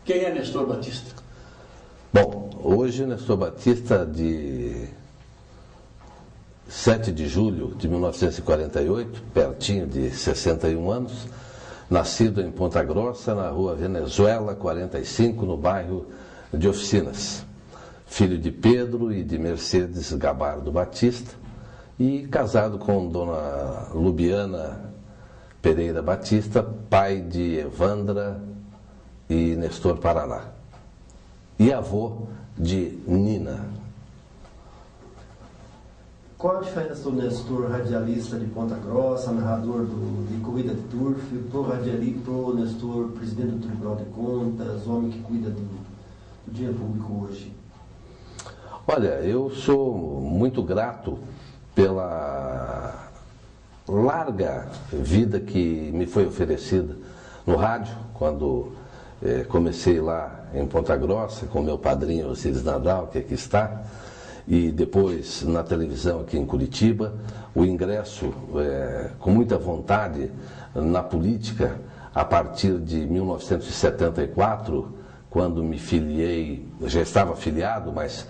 Quem é Nestor Batista? Bom, hoje Nestor Batista, de 7 de julho de 1948, pertinho de 61 anos, nascido em Ponta Grossa, na rua Venezuela 45, no bairro de Oficinas. Filho de Pedro e de Mercedes Gabardo Batista e casado com dona Lubiana Pereira Batista, pai de Evandra e Nestor Paraná. E avô de Nina. Qual a diferença do Nestor, radialista de Ponta Grossa, narrador de corrida de turf, pro Nestor, presidente do Tribunal de Contas, homem que cuida do dinheiro público hoje? Olha, eu sou muito grato pela larga vida que me foi oferecida no rádio, quando comecei lá em Ponta Grossa com meu padrinho Osiris Nadal, que aqui está, e depois na televisão aqui em Curitiba, o ingresso com muita vontade na política a partir de 1974, quando me filiei, já estava filiado, mas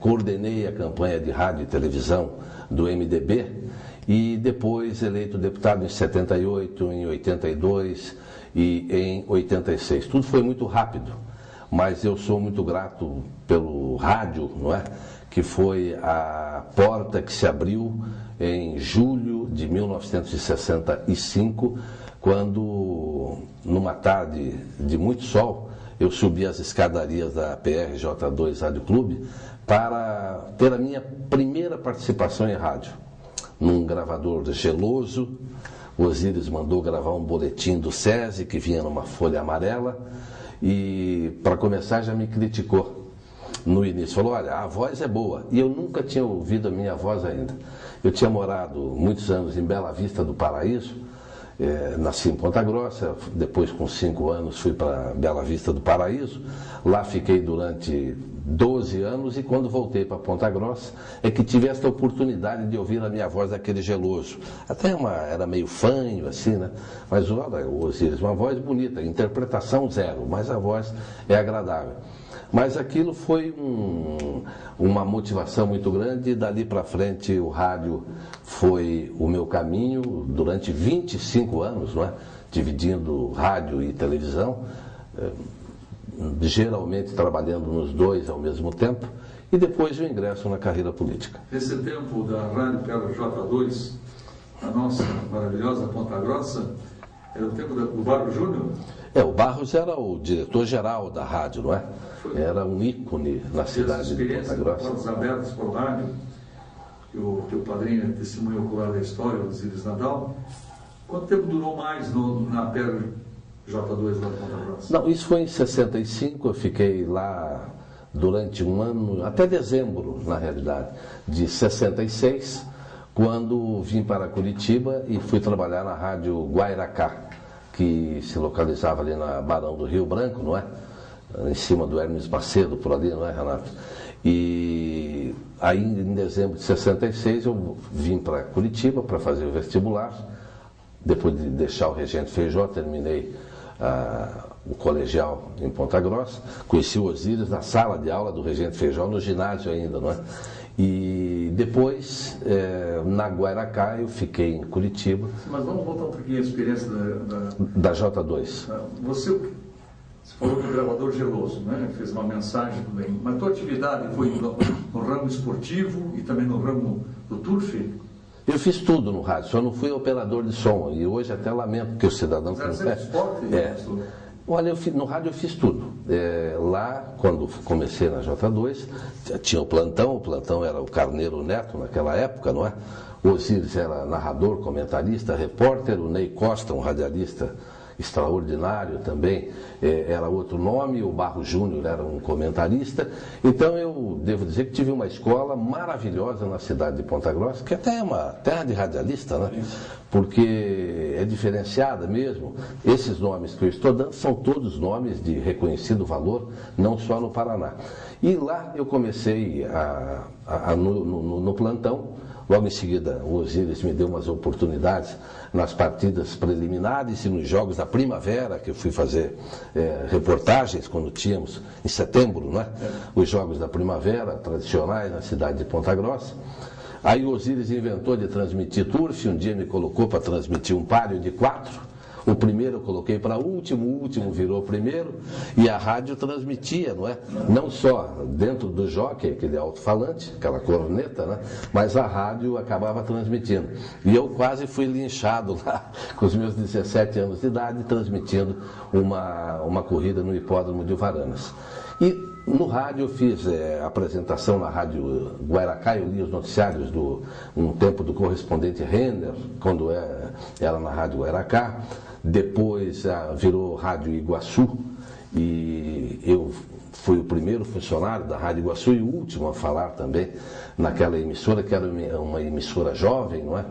coordenei a campanha de rádio e televisão do MDB e depois eleito deputado em 78, em 82 e em 86. Tudo foi muito rápido, mas eu sou muito grato pelo rádio, não é? Que foi a porta que se abriu em julho de 1965, quando, numa tarde de muito sol, eu subi as escadarias da PRJ2 Rádio Clube para ter a minha primeira participação em rádio, num gravador geloso. O Osiris mandou gravar um boletim do SESI, que vinha numa folha amarela, e, para começar, já me criticou. No início, falou, olha, a voz é boa. E eu nunca tinha ouvido a minha voz ainda. Eu tinha morado muitos anos em Bela Vista do Paraíso, nasci em Ponta Grossa, depois com 5 anos fui para Bela Vista do Paraíso, lá fiquei durante 12 anos e quando voltei para Ponta Grossa é que tive esta oportunidade de ouvir a minha voz daquele geloso. Até era meio fanho assim, né? Mas olha, Osiris, uma voz bonita, interpretação zero, mas a voz é agradável. Mas aquilo foi uma motivação muito grande e dali para frente o rádio foi o meu caminho durante 25 anos, não é? Dividindo rádio e televisão, geralmente trabalhando nos dois ao mesmo tempo, e depois o ingresso na carreira política. Esse tempo da Rádio PRJ2, a nossa maravilhosa Ponta Grossa, era o tempo do Barros Júnior? O Barros era o diretor-geral da rádio, não é? Era um ícone na cidade de Ponta Grossa. Portas abertas para o rádio, que o teu padrinho testemunho ocular da história, o Osiris Nadal. Quanto tempo durou mais na PRJ2 lá de Ponta Grossa? Não, isso foi em 65, eu fiquei lá durante um ano, até dezembro, na realidade, de 66, quando vim para Curitiba e fui trabalhar na rádio Guairacá, que se localizava ali na Barão do Rio Branco, não é? Em cima do Hermes Macedo, por ali, não é, Renato? E aí, em dezembro de 66, eu vim para Curitiba para fazer o vestibular. Depois de deixar o Regente Feijó, terminei o colegial em Ponta Grossa. Conheci o Osiris na sala de aula do Regente Feijó, no ginásio ainda, não é? E depois, na Guairacá, eu fiquei em Curitiba. Mas vamos voltar um pouquinho à experiência da J2. Você falou do gravador geloso, né? Fez uma mensagem também. Mas a tua atividade foi no ramo esportivo e também no ramo do turf? Eu fiz tudo no rádio, só não fui operador de som. E hoje até lamento que o cidadão... Mas era esporte? Olha, no rádio eu fiz tudo. Lá, quando comecei na J2, tinha o plantão era o Carneiro Neto naquela época, não é? O Osiris era narrador, comentarista, repórter, o Ney Costa, um radialista extraordinário também, era outro nome, o Barros Júnior era um comentarista. Então eu devo dizer que tive uma escola maravilhosa na cidade de Ponta Grossa, que até é uma terra de radialista, né? Porque é diferenciada mesmo. Esses nomes que eu estou dando são todos nomes de reconhecido valor, não só no Paraná. E lá eu comecei no plantão, Logo em seguida, o Osíris me deu umas oportunidades nas partidas preliminares e nos jogos da primavera, que eu fui fazer reportagens quando tínhamos, em setembro, não é? Os jogos da primavera tradicionais na cidade de Ponta Grossa. Aí o Osíris inventou de transmitir turf, um dia me colocou para transmitir um páreo de 4. O primeiro eu coloquei para último, o último virou primeiro, e a rádio transmitia, não é? Não só dentro do jockey, aquele alto-falante, aquela corneta, né? Mas a rádio acabava transmitindo. E eu quase fui linchado lá, com os meus 17 anos de idade, transmitindo uma corrida no hipódromo de Varanas. E no rádio eu fiz apresentação na rádio Guaracá, eu li os noticiários um tempo do correspondente Renner, quando era na rádio Guaracá. Depois virou Rádio Iguaçu e eu fui o primeiro funcionário da Rádio Iguaçu e o último a falar também naquela emissora, que era uma emissora jovem, não é?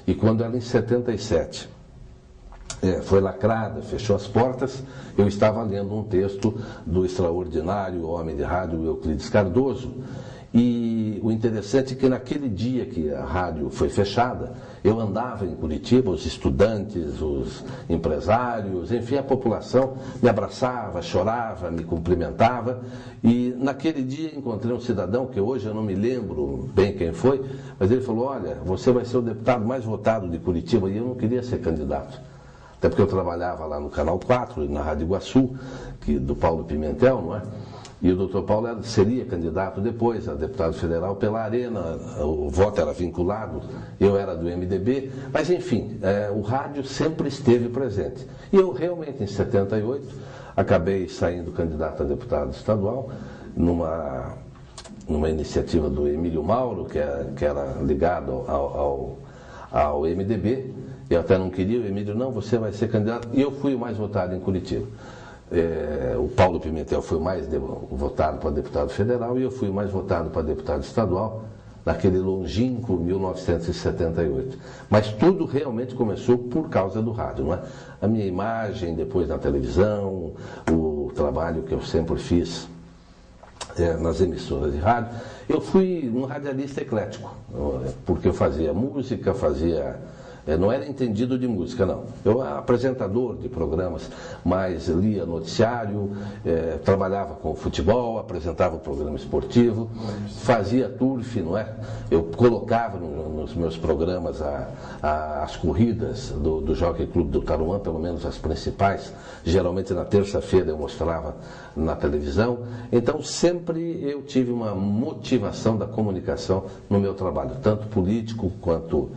E quando ela em 77 foi lacrada, fechou as portas, eu estava lendo um texto do extraordinário homem de rádio Euclides Cardoso. E o interessante é que naquele dia que a rádio foi fechada, eu andava em Curitiba, os estudantes, os empresários, enfim, a população me abraçava, chorava, me cumprimentava. E naquele dia encontrei um cidadão, que hoje eu não me lembro bem quem foi, mas ele falou: olha, você vai ser o deputado mais votado de Curitiba, e eu não queria ser candidato. Até porque eu trabalhava lá no Canal 4, na Rádio Iguaçu, do Paulo Pimentel, não é? E o doutor Paulo seria candidato depois a deputado federal pela Arena, o voto era vinculado, eu era do MDB, mas enfim, o rádio sempre esteve presente. E eu realmente, em 78, acabei saindo candidato a deputado estadual, numa iniciativa do Emílio Mauro, que era ligado ao MDB. Eu até não queria, o Emílio: não, você vai ser candidato. E eu fui o mais votado em Curitiba. O Paulo Pimentel foi o mais votado para deputado federal e eu fui o mais votado para deputado estadual naquele longínquo 1978. Mas tudo realmente começou por causa do rádio, não é? A minha imagem depois na televisão, o trabalho que eu sempre fiz nas emissoras de rádio. Eu fui um radialista eclético, porque eu fazia música, não era entendido de música, não. Eu era apresentador de programas, mas lia noticiário, trabalhava com futebol, apresentava o programa esportivo, fazia turf, não é? Eu colocava nos meus programas as corridas do Jockey Clube do Tarumã, pelo menos as principais. Geralmente na terça-feira eu mostrava na televisão. Então sempre eu tive uma motivação da comunicação no meu trabalho, tanto político quanto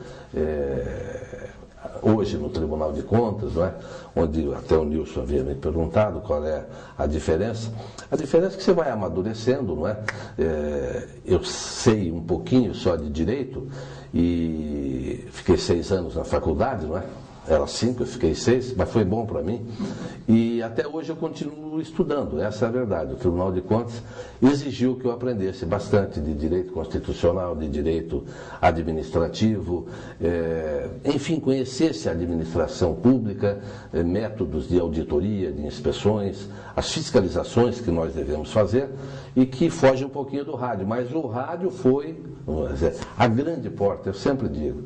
hoje no Tribunal de Contas, não é? Onde até o Nilson havia me perguntado qual é a diferença. A diferença é que você vai amadurecendo, não é? Eu sei um pouquinho só de direito e fiquei 6 anos na faculdade, não é? Era 5, eu fiquei 6, mas foi bom para mim. E até hoje eu continuo estudando, essa é a verdade. O Tribunal de Contas exigiu que eu aprendesse bastante de direito constitucional, de direito administrativo, enfim, conhecesse a administração pública, métodos de auditoria, de inspeções, as fiscalizações que nós devemos fazer e que foge um pouquinho do rádio. Mas o rádio foi, vamos dizer, a grande porta, eu sempre digo.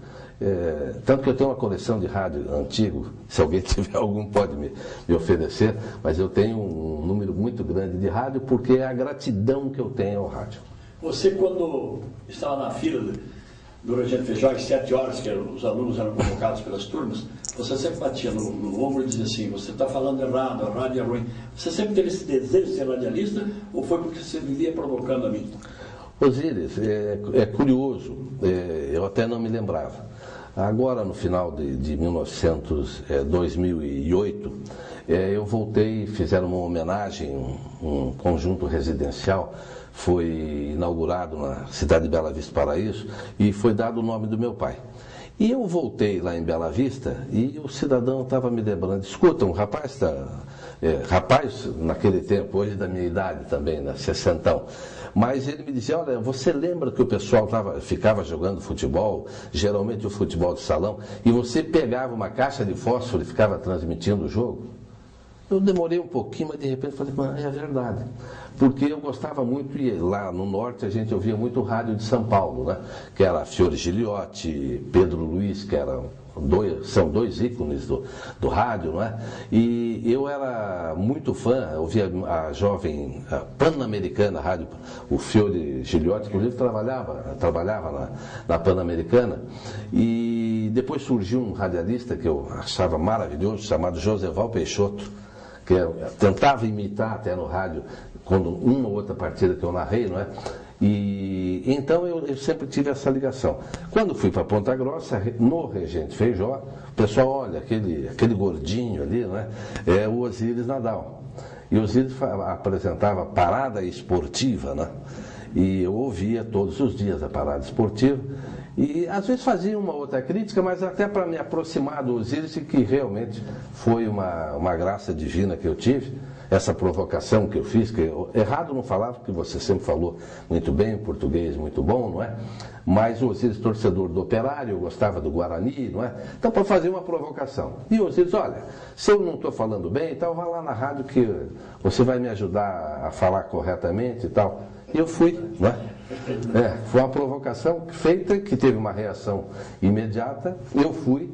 Tanto que eu tenho uma coleção de rádio antigo, se alguém tiver algum pode me oferecer, mas eu tenho um número muito grande de rádio porque é a gratidão que eu tenho ao rádio. Você, quando estava na fila do Regente Feijó, às 7 horas, que os alunos eram convocados pelas turmas, você sempre batia no ombro e dizia assim: você está falando errado, a rádio é ruim. Você sempre teve esse desejo de ser radialista ou foi porque você vivia provocando a mim? Osíris, é curioso, eu até não me lembrava. Agora, no final de 2008, eu voltei, fizeram uma homenagem, um conjunto residencial, foi inaugurado na cidade de Bela Vista, Paraíso, e foi dado o nome do meu pai. E eu voltei lá em Bela Vista e o cidadão estava me lembrando: escuta, um rapaz rapaz naquele tempo, hoje da minha idade também, né, 60. Mas ele me dizia: olha, você lembra que o pessoal ficava jogando futebol, geralmente o futebol de salão, e você pegava uma caixa de fósforo e ficava transmitindo o jogo? Eu demorei um pouquinho, mas de repente falei, mas é verdade. Porque eu gostava muito, e lá no norte a gente ouvia muito o rádio de São Paulo, né? Que era Fiore Giliotti, Pedro Luiz, que são dois ícones do rádio, não é? E eu era muito fã, ouvia a jovem Pan-Americana rádio, o Fiore Giliotti, inclusive trabalhava na Pan-Americana, e depois surgiu um radialista que eu achava maravilhoso, chamado Joseval Peixoto, que eu tentava imitar até no rádio, quando uma ou outra partida que eu narrei, não é? E então eu sempre tive essa ligação. Quando fui para Ponta Grossa, no Regente Feijó, o pessoal, olha, aquele gordinho ali, não é? É o Osíris Nadal. E o Osíris apresentava parada esportiva, né? E eu ouvia todos os dias a parada esportiva. E às vezes fazia uma outra crítica, mas até para me aproximar do Osíris, que realmente foi uma graça divina que eu tive, essa provocação que eu fiz, que eu, errado não falava, porque você sempre falou muito bem, português muito bom, não é? Mas o Osíris, torcedor do Operário, eu gostava do Guarani, não é? Então, para fazer uma provocação. E o Osíris, olha, se eu não estou falando bem, então vá lá na rádio que você vai me ajudar a falar corretamente e tal. E eu fui, não é? Foi uma provocação feita, que teve uma reação imediata. Eu fui,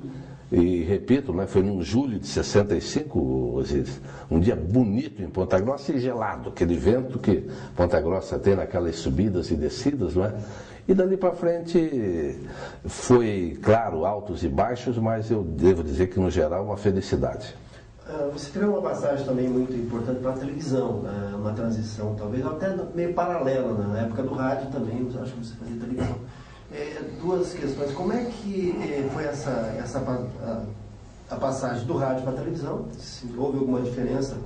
e repito, né, foi em julho de 65, Osíris, um dia bonito em Ponta Grossa e gelado, aquele vento que Ponta Grossa tem naquelas subidas e descidas, não é? E dali para frente foi, claro, altos e baixos, mas eu devo dizer que no geral uma felicidade. Você teve uma passagem também muito importante para a televisão, né? Uma transição talvez até meio paralela, né? Na época do rádio também, eu acho que você fazia televisão. Duas questões, como é que foi a passagem do rádio para a televisão? Se houve alguma diferença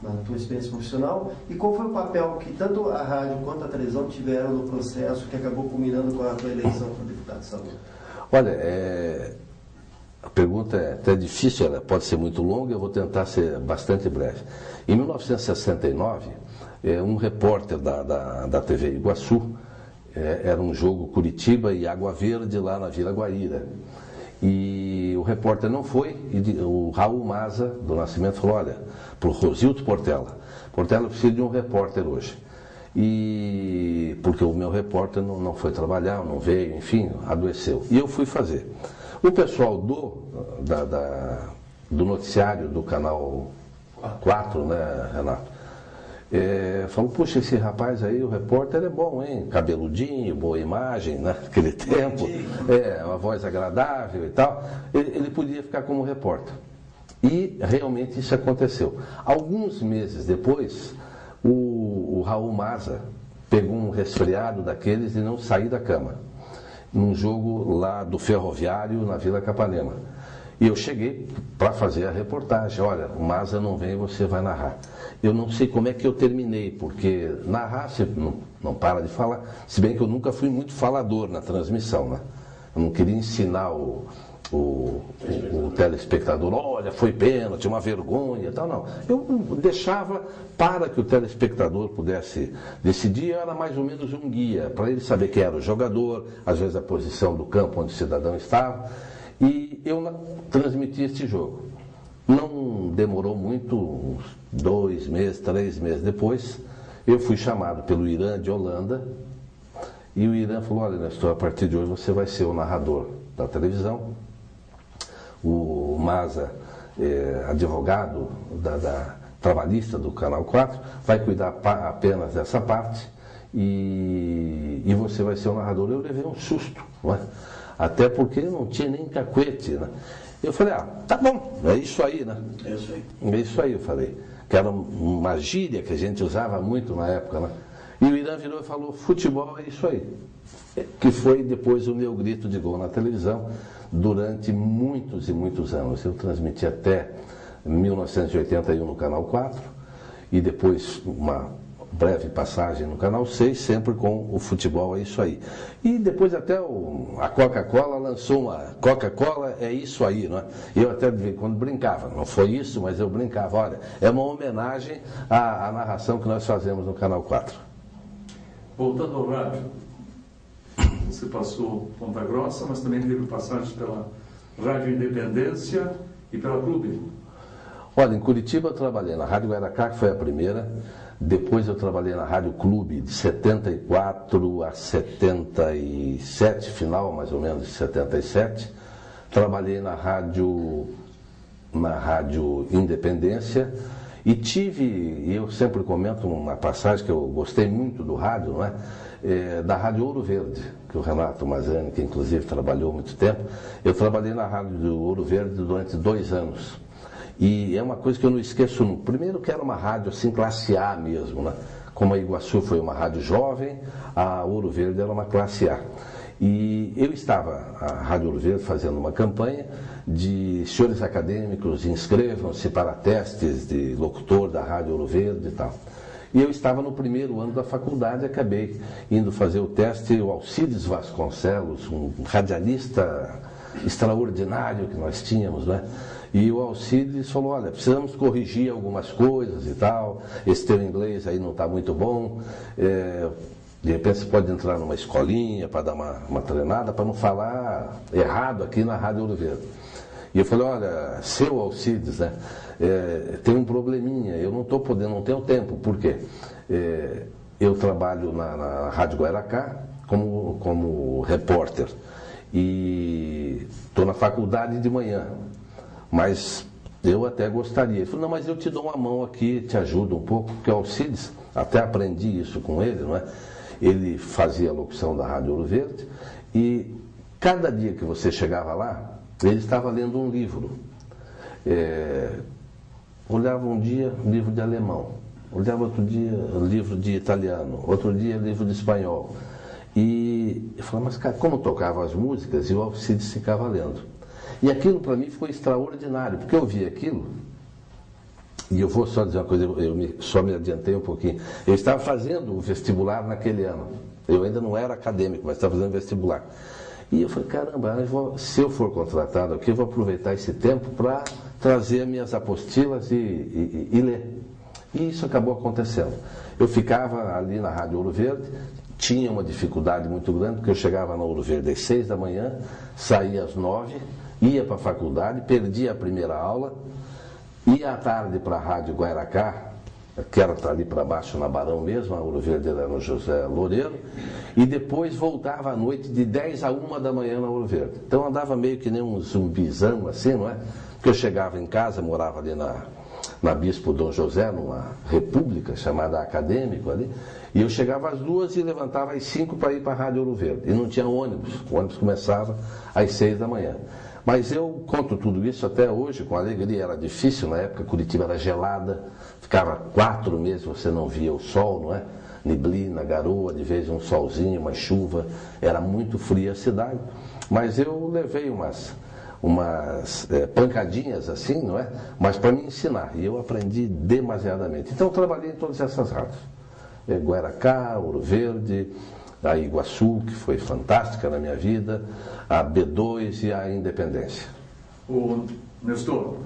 na tua experiência profissional? E qual foi o papel que tanto a rádio quanto a televisão tiveram no processo que acabou culminando com a tua eleição para deputado estadual? Olha, a pergunta é até difícil, ela pode ser muito longa, eu vou tentar ser bastante breve. Em 1969, um repórter da TV Iguaçu, era um jogo Curitiba e Água Verde lá na Vila Guaíra. E o repórter não foi, e o Raul Maza, do Nascimento, falou, olha, para o Rosildo Portela, eu preciso de um repórter hoje. E porque o meu repórter não foi trabalhar, não veio, enfim, adoeceu. E eu fui fazer. O pessoal do noticiário do Canal 4, né, Renato? Falou, puxa, esse rapaz aí, o repórter é bom, hein? Cabeludinho, boa imagem, né? Naquele tempo, uma voz agradável e tal. Ele podia ficar como repórter. E realmente isso aconteceu. Alguns meses depois, o Raul Maza pegou um resfriado daqueles e não saiu da cama, num jogo lá do Ferroviário, na Vila Capanema. E eu cheguei para fazer a reportagem. Olha, o Maza não vem, você vai narrar. Eu não sei como é que eu terminei, porque narrar você não para de falar, se bem que eu nunca fui muito falador na transmissão, né? Eu não queria ensinar o telespectador, olha, foi pênalti, uma vergonha e tal, não. Eu deixava para que o telespectador pudesse decidir, era mais ou menos um guia, para ele saber quem era o jogador, às vezes a posição do campo onde o cidadão estava, e eu transmiti este jogo. Não demorou muito, uns 2 meses, 3 meses depois, eu fui chamado pelo Irã de Holanda, e o Irã falou, olha, Nestor, a partir de hoje você vai ser o narrador da televisão. O Maza, advogado trabalhista do Canal 4, vai cuidar apenas dessa parte e você vai ser o narrador. Eu levei um susto, não é? Até porque não tinha nem cacuete, né? Eu falei, tá bom, é isso aí, né? É isso aí. É isso aí, eu falei. Que era uma gíria que a gente usava muito na época, né? E o Irã virou e falou, futebol é isso aí. Que foi depois o meu grito de gol na televisão durante muitos e muitos anos. Eu transmiti até 1981 no Canal 4 e depois uma breve passagem no Canal 6, sempre com o futebol é isso aí. E depois até a Coca-Cola lançou uma Coca-Cola é isso aí, não é? Eu até de vez em quando brincava, não foi isso, mas eu brincava, olha, é uma homenagem à narração que nós fazemos no Canal 4. Voltando ao rádio, você passou Ponta Grossa, mas também teve passagens pela Rádio Independência e pela Clube. Olha, em Curitiba eu trabalhei na Rádio Guaracá, que foi a primeira. Depois eu trabalhei na Rádio Clube de 74 a 77, final mais ou menos de 77. Trabalhei na Rádio Independência e eu sempre comento uma passagem que eu gostei muito do rádio, não é? Da Rádio Ouro Verde, que o Renato Mazani, que inclusive trabalhou muito tempo. Eu trabalhei na Rádio do Ouro Verde durante 2 anos. E é uma coisa que eu não esqueço nunca. Primeiro que era uma rádio assim, classe A mesmo, né? Como a Iguaçu foi uma rádio jovem, a Ouro Verde era uma classe A. E eu estava, a Rádio Ouro Verde, fazendo uma campanha de senhores acadêmicos, inscrevam-se para testes de locutor da Rádio Ouro Verde e tal. E eu estava no primeiro ano da faculdade, acabei indo fazer o teste, o Alcides Vasconcelos, um radialista extraordinário que nós tínhamos, né? E o Alcides falou, olha, precisamos corrigir algumas coisas e tal, esse teu inglês aí não está muito bom, de repente você pode entrar numa escolinha para dar uma treinada, para não falar errado aqui na Rádio Ouro Verde. E eu falei, olha, seu Alcides, né, tem um probleminha, eu não estou podendo, não tenho tempo, por quê? Eu trabalho na Rádio Guaracá como repórter e estou na faculdade de manhã. Mas eu até gostaria. Ele falou, não, mas eu te dou uma mão aqui, te ajudo um pouco, porque o Alcides, até aprendi isso com ele, não é? Ele fazia a locução da Rádio Ouro Verde e cada dia que você chegava lá, ele estava lendo um livro. Olhava um dia livro de alemão, olhava outro dia livro de italiano, outro dia livro de espanhol. E eu falava, mas cara, como tocava as músicas e o Alcides ficava lendo. E aquilo para mim foi extraordinário, porque eu vi aquilo, e eu vou só dizer uma coisa, só me adiantei um pouquinho. Eu estava fazendo o vestibular naquele ano, eu ainda não era acadêmico, mas estava fazendo vestibular. E eu falei, caramba, se eu for contratado aqui, eu vou aproveitar esse tempo para trazer minhas apostilas e ler. E isso acabou acontecendo. Eu ficava ali na Rádio Ouro Verde, tinha uma dificuldade muito grande, porque eu chegava na Ouro Verde às 6 da manhã, saía às 9, ia para a faculdade, perdia a primeira aula, ia à tarde para a Rádio Guaracá, que era ali para baixo na Barão mesmo, a Ouro Verde era no José Loureiro, e depois voltava à noite de 10 a 1 da manhã na Ouro Verde. Então andava meio que nem um zumbizão assim, não é? Porque eu chegava em casa, morava ali na Bispo Dom José, numa república chamada Acadêmico ali, e eu chegava às 2 e levantava às 5 para ir para a Rádio Ouro Verde. E não tinha ônibus, o ônibus começava às 6 da manhã. Mas eu conto tudo isso até hoje com alegria. Era difícil na época, Curitiba era gelada, ficava 4 meses você não via o sol, não é? Neblina, garoa, de vez um solzinho, uma chuva, era muito fria a cidade. Mas eu levei umas pancadinhas assim, não é? Mas para me ensinar, e eu aprendi demasiadamente. Então eu trabalhei em todas essas rádios. Guaracá, Ouro Verde, a Iguaçu, que foi fantástica na minha vida, a B2 e a Independência. Ô, Nestor,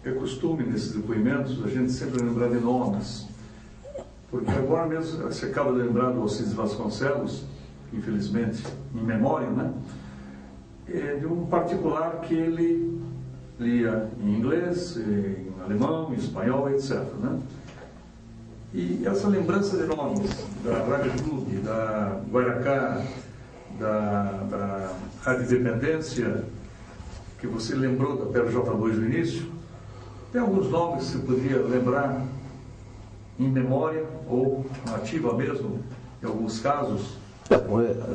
é costume nesses depoimentos a gente sempre lembrar de nomes, porque agora mesmo você acaba de lembrar do Alcides Vasconcelos, infelizmente, em memória, né? De um particular que ele lia em inglês, em alemão, em espanhol, etc., né? E essa lembrança de nomes da Rádio Clube, da Guaracá, da Rádio Independência, que você lembrou da PRJ2 no início, tem alguns nomes que você poderia lembrar em memória ou nativa mesmo, em alguns casos?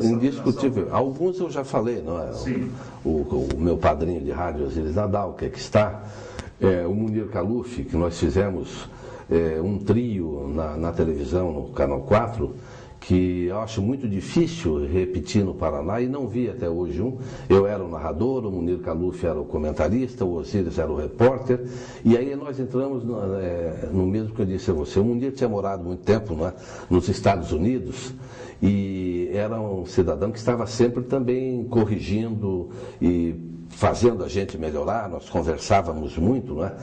Indiscutível. Alguns eu já falei, não é? Sim. O meu padrinho de rádio, Osiris Nadal, que aqui está, o Munir Caluf, que nós fizemos um trio na televisão, no Canal 4, que eu acho muito difícil repetir no Paraná e não vi até hoje um. Eu era o narrador, o Munir Caluf era o comentarista, o Osiris era o repórter, e aí nós entramos no mesmo que eu disse a você. O Munir tinha morado muito tempo nos Estados Unidos e era um cidadão que estava sempre também corrigindo e fazendo a gente melhorar. Nós conversávamos muito, não é?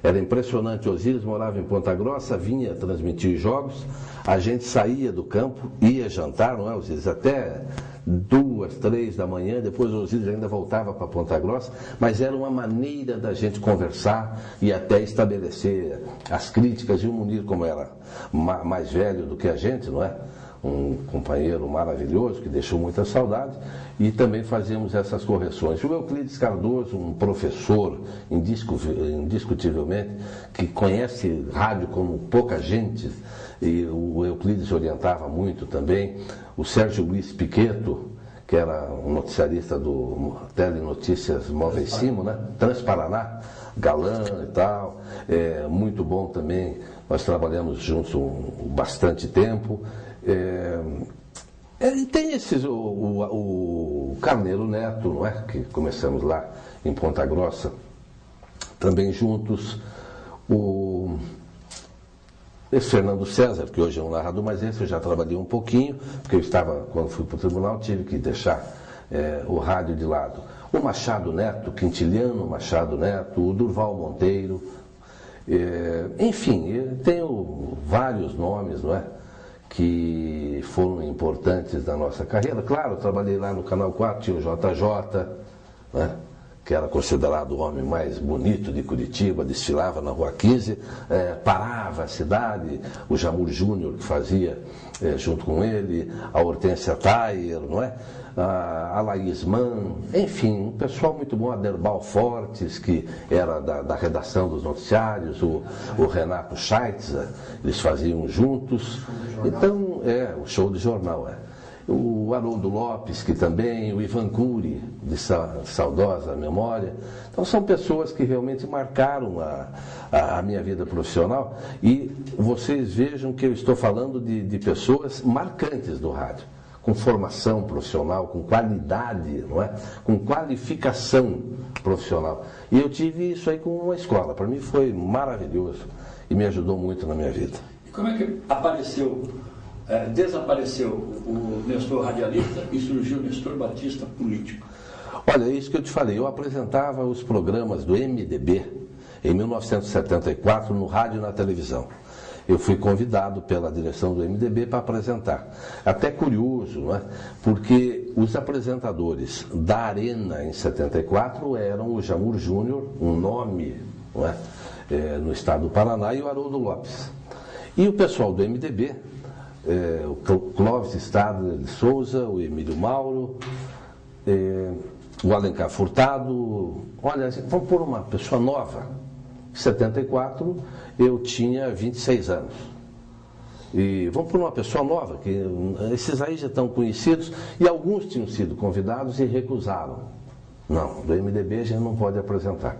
Era impressionante. O Osiris morava em Ponta Grossa, vinha transmitir jogos, a gente saía do campo, ia jantar, não é, Osiris? Até 2, 3 da manhã, depois o Osíris ainda voltava para Ponta Grossa, mas era uma maneira da gente conversar e até estabelecer as críticas. E o Munir, como era mais velho do que a gente, não é? Um companheiro maravilhoso que deixou muita saudade, e também fazíamos essas correções. O Euclides Cardoso, um professor indiscutivelmente, que conhece rádio como pouca gente, e o Euclides orientava muito também. O Sérgio Luiz Piqueto, que era um noticiarista do Telenotícias Móveis Cimo, né? Transparaná, galã e tal, muito bom também. Nós trabalhamos juntos bastante tempo. E tem o Carneiro Neto, não é? Que começamos lá em Ponta Grossa, também juntos. Esse Fernando César, que hoje é um narrador, mas esse eu já trabalhei um pouquinho, porque eu estava, quando fui para o tribunal, tive que deixar o rádio de lado. O Machado Neto, Quintiliano Machado Neto, o Durval Monteiro, enfim, eu tenho vários nomes, não é? Que foram importantes na nossa carreira. Claro, eu trabalhei lá no Canal 4, tinha o JJ, né, que era considerado o homem mais bonito de Curitiba, desfilava na Rua 15, parava a cidade, o Jamur Júnior que fazia junto com ele, a Hortência Thayer, não é? A Laís Mann, enfim, um pessoal muito bom, a Derbal Fortes, que era da redação dos noticiários, o Renato Scheitzer, eles faziam juntos. Então, o show de jornal, O Haroldo Lopes, que também, o Ivan Cury, de saudosa memória. Então, são pessoas que realmente marcaram a minha vida profissional, e vocês vejam que eu estou falando de pessoas marcantes do rádio, com formação profissional, com qualidade, não é? Com qualificação profissional. E eu tive isso aí com uma escola. Para mim foi maravilhoso e me ajudou muito na minha vida. E como é que desapareceu o Nestor radialista e surgiu o Nestor Batista político? Olha, é isso que eu te falei. Eu apresentava os programas do MDB em 1974 no rádio e na televisão. Eu fui convidado pela direção do MDB para apresentar. Até curioso, não é? Porque os apresentadores da Arena em 74 eram o Jamur Júnior, um nome, não é? No estado do Paraná, e o Haroldo Lopes. E o pessoal do MDB, o Clóvis Stadler de Souza, o Emílio Mauro, o Alencar Furtado. Olha, vamos pôr uma pessoa nova. Em 74 eu tinha 26 anos. E vamos por uma pessoa nova, que esses aí já estão conhecidos, e alguns tinham sido convidados e recusaram. Não, do MDB a gente não pode apresentar.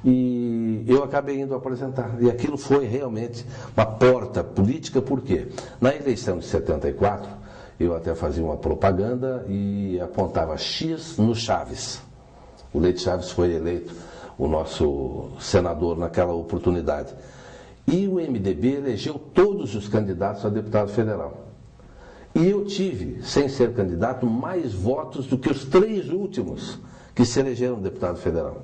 E eu acabei indo apresentar. E aquilo foi realmente uma porta política, por quê? Na eleição de 74, eu até fazia uma propaganda e apontava X no Chaves. O Leite Chaves foi eleito o nosso senador naquela oportunidade. E o MDB elegeu todos os candidatos a deputado federal. E eu tive, sem ser candidato, mais votos do que os 3 últimos que se elegeram deputado federal.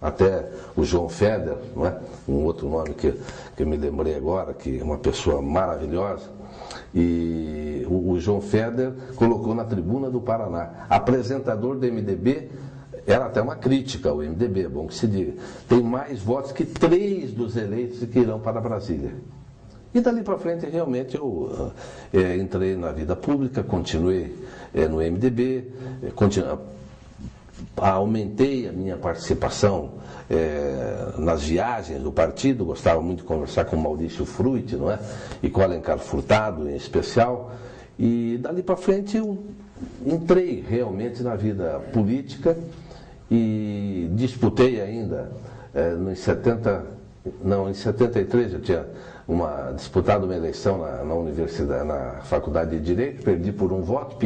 Até o João Feder, não é? Um outro nome que eu me lembrei agora, que é uma pessoa maravilhosa. E o João Feder colocou na Tribuna do Paraná, apresentador do MDB. Era até uma crítica ao MDB, é bom que se diga. Tem mais votos que 3 dos eleitos que irão para Brasília. E dali para frente, realmente, eu entrei na vida pública, continuei no MDB, aumentei a minha participação nas viagens do partido, gostava muito de conversar com o Maurício Fruit, não é? E com o Alencar Furtado, em especial. E dali para frente, eu entrei realmente na vida política. E disputei ainda, em 73 eu tinha disputado uma eleição na universidade, na Faculdade de Direito, perdi por um voto,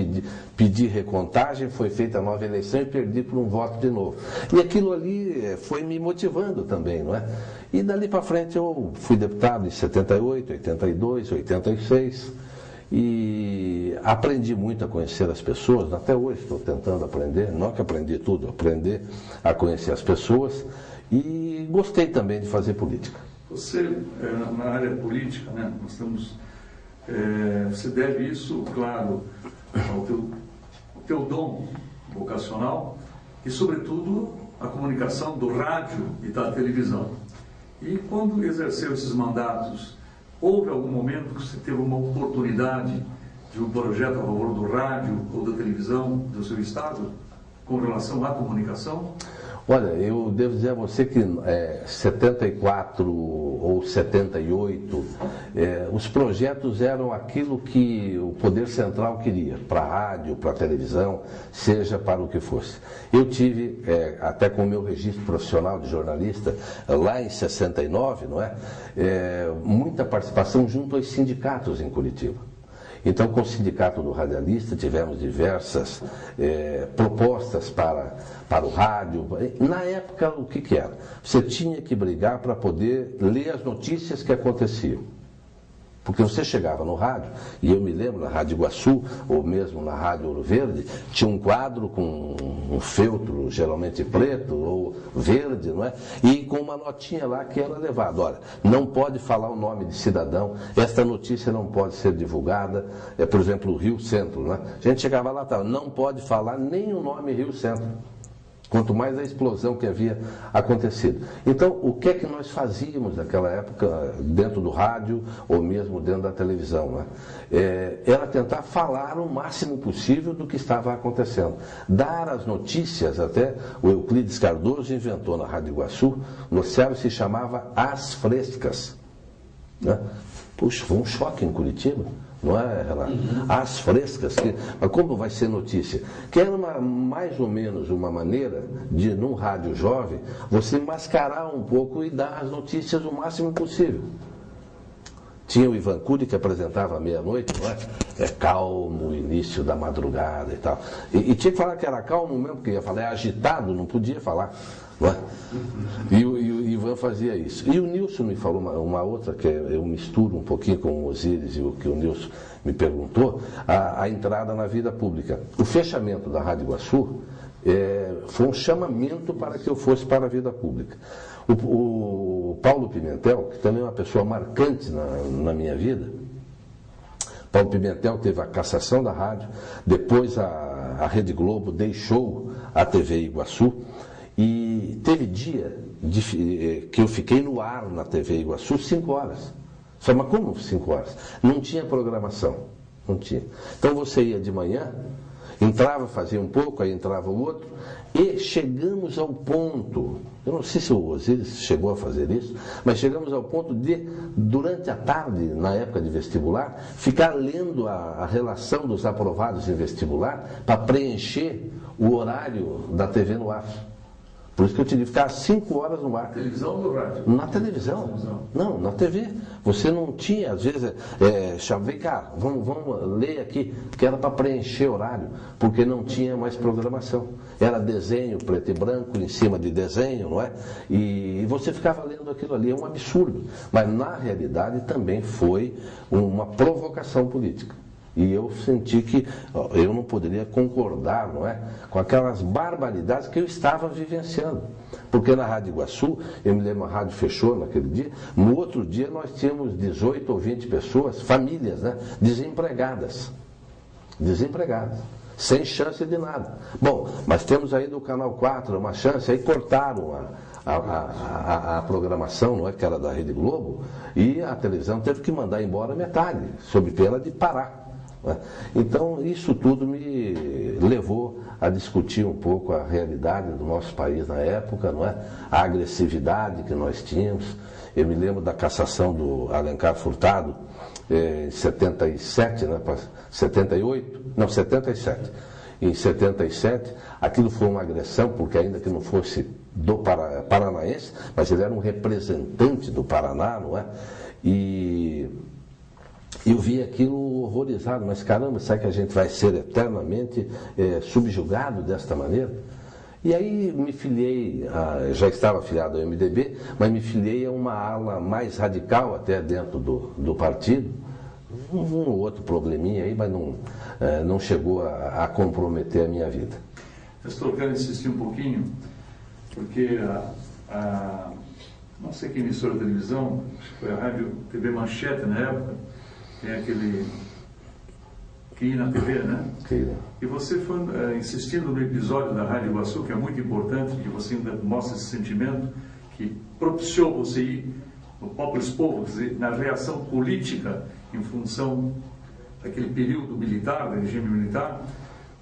pedi recontagem, foi feita a nova eleição e perdi por um voto de novo. E aquilo ali foi me motivando também, não é? E dali para frente eu fui deputado em 78, 82, 86. E aprendi muito a conhecer as pessoas, até hoje estou tentando aprender, não que aprendi tudo, aprender a conhecer as pessoas, e gostei também de fazer política. Você, na área política, né, nós estamos, você deve isso, claro, o teu dom vocacional e, sobretudo, a comunicação do rádio e da televisão. E quando exerceu esses mandatos, houve algum momento que você teve uma oportunidade de um projeto a favor do rádio ou da televisão do seu estado, com relação à comunicação? Olha, eu devo dizer a você que 74 ou 78, os projetos eram aquilo que o Poder Central queria, para a rádio, para a televisão, seja para o que fosse. Eu tive, até com o meu registro profissional de jornalista, lá em 69, não é? Muita participação junto aos sindicatos em Curitiba. Então, com o Sindicato do Radialista, tivemos diversas propostas para o rádio. Na época, o que era? Você tinha que brigar para poder ler as notícias que aconteciam. Porque você chegava no rádio, e eu me lembro, na Rádio Iguaçu, ou mesmo na Rádio Ouro Verde, tinha um quadro com um feltro, geralmente preto ou verde, não é? E com uma notinha lá que era levada. Olha, não pode falar o nome de cidadão, esta notícia não pode ser divulgada, por exemplo, o Rio Centro, né? A gente chegava lá, não pode falar nem o nome Rio Centro. Quanto mais a explosão que havia acontecido. Então, o que é que nós fazíamos naquela época, dentro do rádio ou mesmo dentro da televisão? Né? Era tentar falar o máximo possível do que estava acontecendo. Dar as notícias, até o Euclides Cardoso inventou na Rádio Iguaçu, o noticiário se chamava As Frescas. Né? Puxa, foi um choque em Curitiba. Não é, Renato? As Frescas, mas como vai ser notícia? Que era mais ou menos uma maneira de, num rádio jovem, você mascarar um pouco e dar as notícias o máximo possível. Tinha o Ivan Cury que apresentava à meia-noite, não é? Calmo, o início da madrugada e tal. E tinha que falar que era calmo mesmo, porque ia falar, agitado, não podia falar. Não é? E o Ivan fazia isso. E o Nilson me falou uma outra, que eu misturo um pouquinho com o Osíris e o que o Nilson me perguntou, a entrada na vida pública. O fechamento da Rádio Iguaçu foi um chamamento para que eu fosse para a vida pública. O Paulo Pimentel, que também é uma pessoa marcante na minha vida, Paulo Pimentel teve a cassação da rádio, depois a Rede Globo deixou a TV Iguaçu, e teve dia que eu fiquei no ar na TV Iguaçu 5 horas. Mas como 5 horas? Não tinha programação. Não tinha. Então você ia de manhã, entrava, fazia um pouco, aí entrava o outro, e chegamos ao ponto, eu não sei se o Osíris chegou a fazer isso, mas chegamos ao ponto de, durante a tarde, na época de vestibular, ficar lendo a relação dos aprovados em vestibular para preencher o horário da TV no ar. Por isso que eu tive que ficar 5 horas no ar. Televisão ou no rádio? Na televisão. Não, na TV. Você não tinha, às vezes, vem cá, vamos ler aqui, que era para preencher horário, porque não tinha mais programação. Era desenho preto e branco em cima de desenho, não é? E você ficava lendo aquilo ali, é um absurdo. Mas na realidade também foi uma provocação política. E eu senti que eu não poderia concordar, não é, com aquelas barbaridades que eu estava vivenciando. Porque na Rádio Iguaçu, eu me lembro, a rádio fechou naquele dia, no outro dia nós tínhamos 18 ou 20 pessoas, famílias, né, desempregadas, sem chance de nada. Bom, mas temos aí do Canal 4 uma chance, aí cortaram a programação, não é, que era da Rede Globo, e a televisão teve que mandar embora metade, sob pena de parar. Então, isso tudo me levou a discutir um pouco a realidade do nosso país na época, não é? A agressividade que nós tínhamos. Eu me lembro da cassação do Alencar Furtado em 77, né? 78, não, 77. Em 77, aquilo foi uma agressão, porque ainda que não fosse do paranaense, mas ele era um representante do Paraná, não é? E eu vi aquilo horrorizado, mas caramba, será que a gente vai ser eternamente subjugado desta maneira? E aí me filiei, já estava afiliado ao MDB, mas me filiei a uma ala mais radical até dentro do partido. Um ou outro probleminha aí, mas não chegou a comprometer a minha vida. Eu quero insistir um pouquinho, porque não sei que emissora de televisão, acho que foi a Rádio TV Manchete na época, tem que ir na TV, né? Que... E você foi insistindo no episódio da Rádio Iguaçu, que é muito importante, que você ainda mostra esse sentimento, que propiciou você ir no Populus Povo, na reação política em função daquele período militar, do regime militar.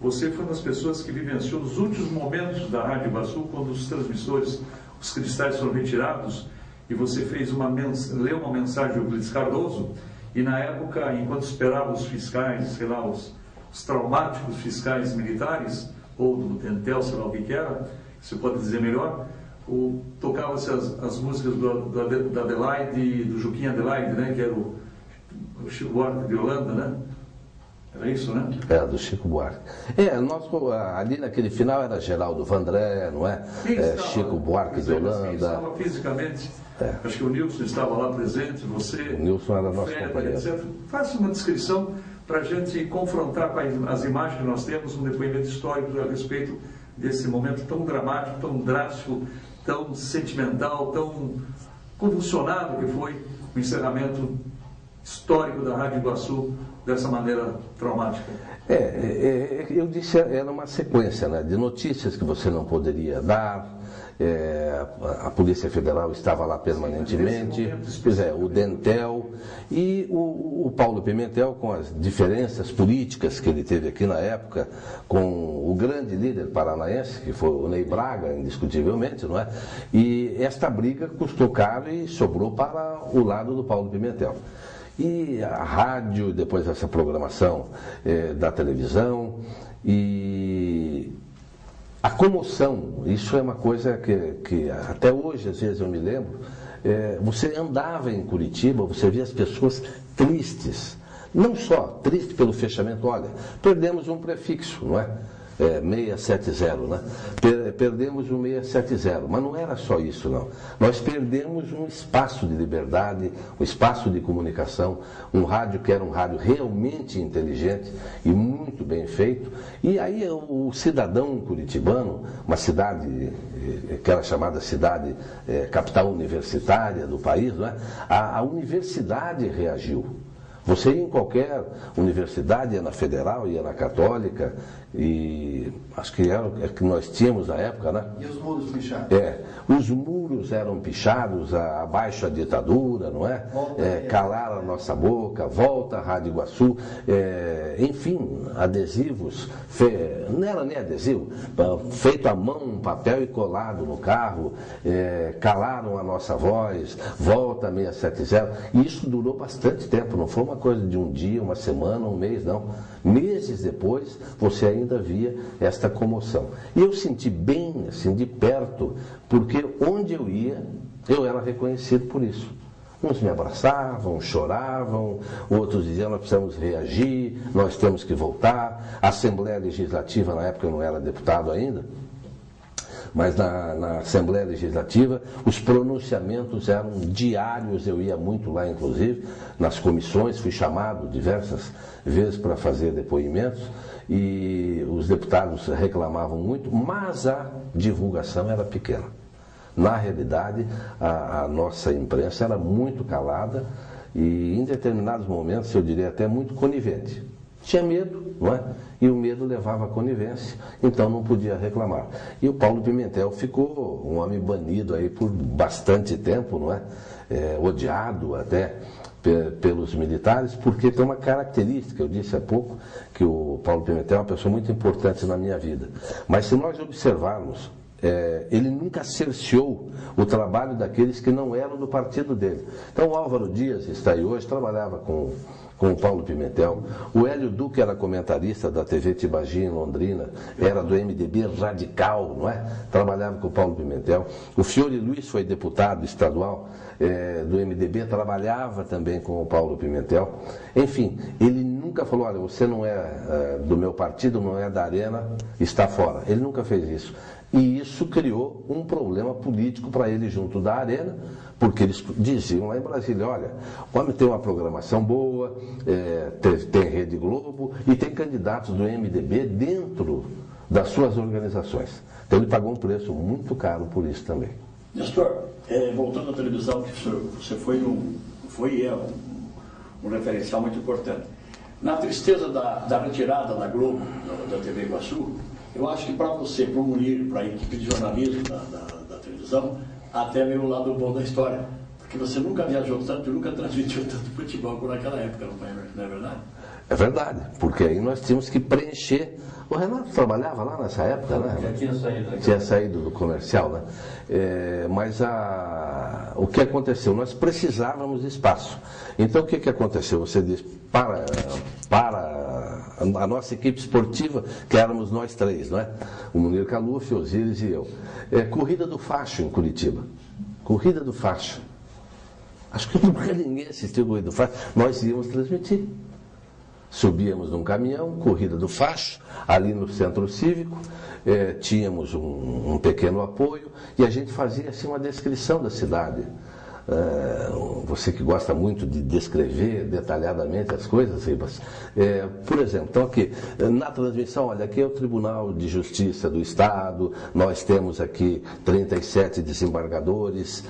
Você foi uma das pessoas que vivenciou os últimos momentos da Rádio Iguaçu, quando os transmissores, os cristais foram retirados, e você fez leu uma mensagem do Euclides Cardoso, e na época, enquanto esperava os fiscais, sei lá, os traumáticos fiscais militares, ou do Tentel, sei lá o que era, você pode dizer melhor, tocava-se as músicas da Adelaide, do Joaquim Adelaide, né, que era o Chico Buarque de Holanda, né? Era isso, né? Do Chico Buarque. Ali naquele final era Geraldo Vandré, não é? Chico Buarque de Holanda. Estava fisicamente. Acho que o Nilson estava lá presente, você. O Nilson era nosso companheiro. Etc. Faça uma descrição para a gente confrontar com as imagens que nós temos, um depoimento histórico a respeito desse momento tão dramático, tão drástico, tão sentimental, tão convulsionado que foi o encerramento histórico da Rádio Iguaçu dessa maneira traumática. Eu disse, era uma sequência, né, de notícias que você não poderia dar. A Polícia Federal estava lá permanentemente, o Dentel e o Paulo Pimentel, com as diferenças políticas que ele teve aqui na época, com o grande líder paranaense, que foi o Ney Braga, indiscutivelmente, não é? E esta briga custou caro e sobrou para o lado do Paulo Pimentel. E a rádio, depois dessa programação da televisão, e a comoção, isso é uma coisa que até hoje, às vezes, eu me lembro, você andava em Curitiba, você via as pessoas tristes, não só triste pelo fechamento, olha, perdemos um prefixo, não é? 670, né? Perdemos o 670, mas não era só isso, não. Nós perdemos um espaço de liberdade, um espaço de comunicação, um rádio que era um rádio realmente inteligente e muito bem feito. E aí o cidadão curitibano, uma cidade que era chamada cidade capital universitária do país, não é? A universidade reagiu. Você ia em qualquer universidade, ia na Federal, ia na Católica, e acho que era o que nós tínhamos na época, né? E os muros pichados? Os muros eram pichados, abaixo a ditadura, não é? Calaram a nossa boca, volta a Rádio Iguaçu, enfim, adesivos, não era nem adesivo, feito à mão, um papel e colado no carro, calaram a nossa voz, volta 670, e isso durou bastante tempo, não foi uma coisa de um dia, uma semana, um mês, não. Meses depois, você ainda via esta comoção. E eu senti bem, assim, de perto, porque onde eu ia, eu era reconhecido por isso. Uns me abraçavam, choravam, outros diziam, nós precisamos reagir, nós temos que voltar. A Assembleia Legislativa, na época eu não era deputado ainda, mas na Assembleia Legislativa os pronunciamentos eram diários, eu ia muito lá, inclusive, nas comissões, fui chamado diversas vezes para fazer depoimentos, e os deputados reclamavam muito, mas a divulgação era pequena. Na realidade, a nossa imprensa era muito calada e, em determinados momentos, eu diria até muito conivente. Tinha medo, não é? E o medo levava à conivência, então não podia reclamar. E o Paulo Pimentel ficou um homem banido aí por bastante tempo, não é? Odiado até pelos militares, porque tem uma característica, eu disse há pouco, que o Paulo Pimentel é uma pessoa muito importante na minha vida. Mas se nós observarmos, ele nunca cerceou o trabalho daqueles que não eram do partido dele. Então o Álvaro Dias está aí hoje, trabalhava com o Paulo Pimentel. O Hélio Duque era comentarista da TV Tibagi em Londrina, era do MDB radical, não é? Trabalhava com o Paulo Pimentel. O Fiore Luiz foi deputado estadual do MDB, trabalhava também com o Paulo Pimentel. Enfim, ele nunca falou, olha, você não é do meu partido, não é da Arena, está fora. Ele nunca fez isso. E isso criou um problema político para ele junto da Arena, porque eles diziam lá em Brasília, olha, o homem tem uma programação boa, tem Rede Globo e tem candidatos do MDB dentro das suas organizações. Então ele pagou um preço muito caro por isso também. Nestor, voltando à televisão, que você foi um referencial muito importante. Na tristeza da retirada da Globo, da TV Iguaçu, eu acho que para você, para o Munir, para a equipe de jornalismo da televisão, até veio o lado bom da história. Porque você nunca viajou tanto e nunca transmitiu tanto futebol como naquela época, não é verdade? É verdade, porque aí nós tínhamos que preencher. O Renato trabalhava lá nessa época, né? Já tinha saído. Tinha saído do comercial, né? Mas o que aconteceu? Nós precisávamos de espaço. Então o que aconteceu? Você diz, para a nossa equipe esportiva, que éramos nós três, não é? O Munir Caluf, Osíris e eu. Corrida do Facho em Curitiba. Corrida do Facho. Acho que nunca ninguém assistiu a Corrida do Facho. Nós íamos transmitir. Subíamos num caminhão, Corrida do Facho, ali no Centro Cívico, tínhamos um pequeno apoio e a gente fazia assim uma descrição da cidade. Você que gosta muito de descrever detalhadamente as coisas, Ribas. Por exemplo, então aqui, na transmissão, olha, aqui é o Tribunal de Justiça do Estado, nós temos aqui 37 desembargadores,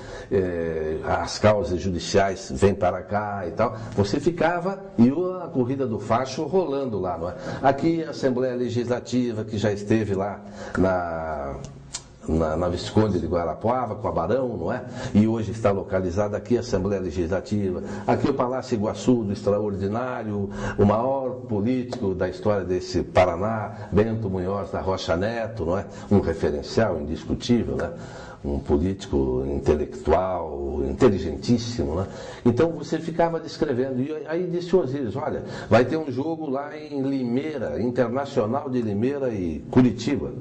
as causas judiciais vêm para cá e tal. Você ficava e a Corrida do Facho rolando lá, não é? Aqui a Assembleia Legislativa, que já esteve lá na Visconde de Guarapuava, com a Barão, não é? E hoje está localizada aqui a Assembleia Legislativa, aqui o Palácio Iguaçu do Extraordinário, o maior político da história desse Paraná, Bento Munhoz da Rocha Neto, não é? Um referencial indiscutível, né? Um político intelectual, inteligentíssimo, né? Então você ficava descrevendo, e aí disse o Osíris, olha, vai ter um jogo lá em Limeira, Internacional de Limeira e Curitiba.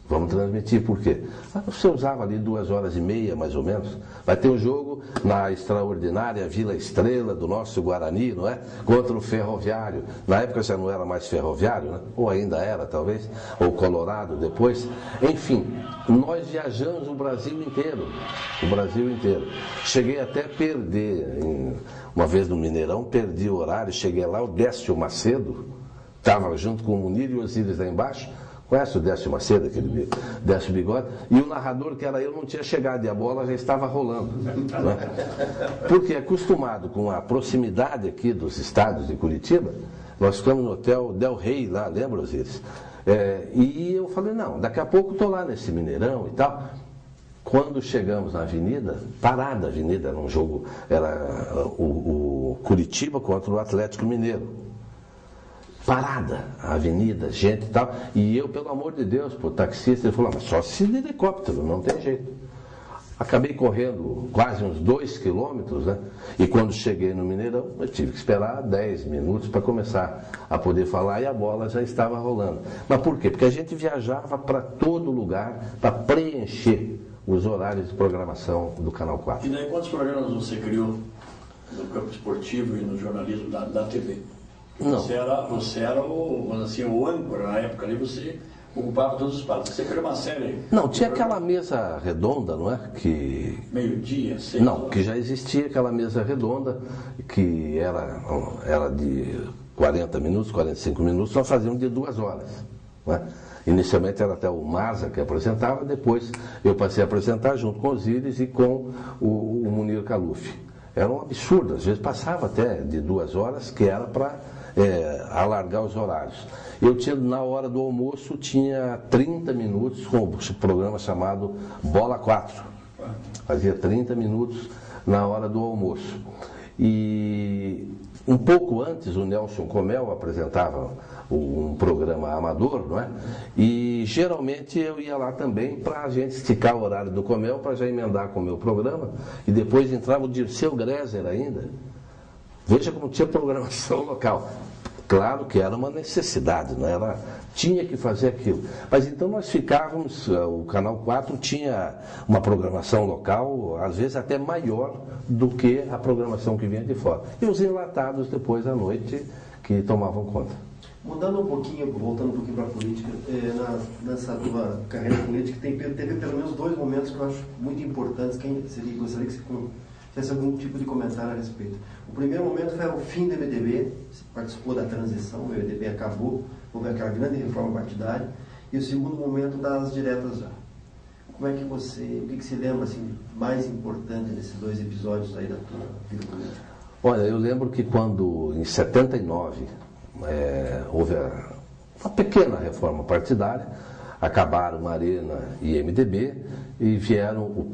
Vamos transmitir, por quê? Você usava ali 2h30, mais ou menos. Vai ter um jogo na extraordinária Vila Estrela, do nosso Guarani, não é? Contra o Ferroviário. Na época já não era mais Ferroviário, né? Ou ainda era, talvez. Ou Colorado depois. Enfim, nós viajamos o Brasil inteiro. O Brasil inteiro. Cheguei até a perder. Uma vez no Mineirão, perdi o horário. Cheguei lá, o Décio Macedo estava junto com o Munir e o Osíris lá embaixo. Conhece o Décio Macedo, aquele Décio Bigode? E o narrador, que era eu, não tinha chegado e a bola já estava rolando. Né? Porque acostumado com a proximidade aqui dos estádios de Curitiba, nós ficamos no Hotel Del Rey lá, lembra, Osíris? E eu falei, não, daqui a pouco estou lá nesse Mineirão e tal. Quando chegamos na avenida, parada a avenida, era um jogo, era o Curitiba contra o Atlético Mineiro. Parada, a avenida, gente e tal. E eu, pelo amor de Deus, o taxista, ele falou, mas só se de helicóptero, não tem jeito. Acabei correndo quase uns 2 quilômetros, né? E quando cheguei no Mineirão, eu tive que esperar 10 minutos para começar a poder falar e a bola já estava rolando. Mas por quê? Porque a gente viajava para todo lugar para preencher os horários de programação do Canal 4. E daí quantos programas você criou no campo esportivo e no jornalismo da TV? Não. Você era o âncora na época ali, você ocupava todos os espaços. Você criou uma série. Não, tinha aquela mesa redonda, não é? Que... Meio-dia, 6 Não, horas. que já existia aquela mesa redonda, que era de 40 minutos, 45 minutos, nós fazíamos de 2 horas. Não é? Inicialmente era até o Maza que apresentava, depois eu passei a apresentar junto com o Osíris e com o Munir Caluf. Era um absurdo, às vezes passava até de 2 horas, que era para alargar os horários. Eu tinha, na hora do almoço, tinha 30 minutos com o programa chamado Bola 4. Fazia 30 minutos na hora do almoço. E um pouco antes, o Nelson Comel apresentava um programa amador, não é? E geralmente eu ia lá também para a gente esticar o horário do Comel, para já emendar com o meu programa. E depois entrava o Dirceu Greser ainda. Veja como tinha programação local. Claro que era uma necessidade, não era? Tinha que fazer aquilo. Mas então nós ficávamos, o Canal 4 tinha uma programação local, às vezes até maior do que a programação que vinha de fora. E os enlatados depois à noite que tomavam conta. Mudando um pouquinho, voltando um pouquinho para a política, nessa tua carreira política, teve pelo menos 2 momentos que eu acho muito importantes, que gostaria que você fizesse algum tipo de comentário a respeito. O primeiro momento foi o fim do MDB, você participou da transição, o MDB acabou, houve aquela grande reforma partidária, e o segundo momento das diretas já. Como é que o que você lembra assim, mais importante desses 2 episódios aí da tua vida política? Olha, eu lembro que quando, em 79, houve uma pequena reforma partidária, acabaram Arena e MDB, e vieram o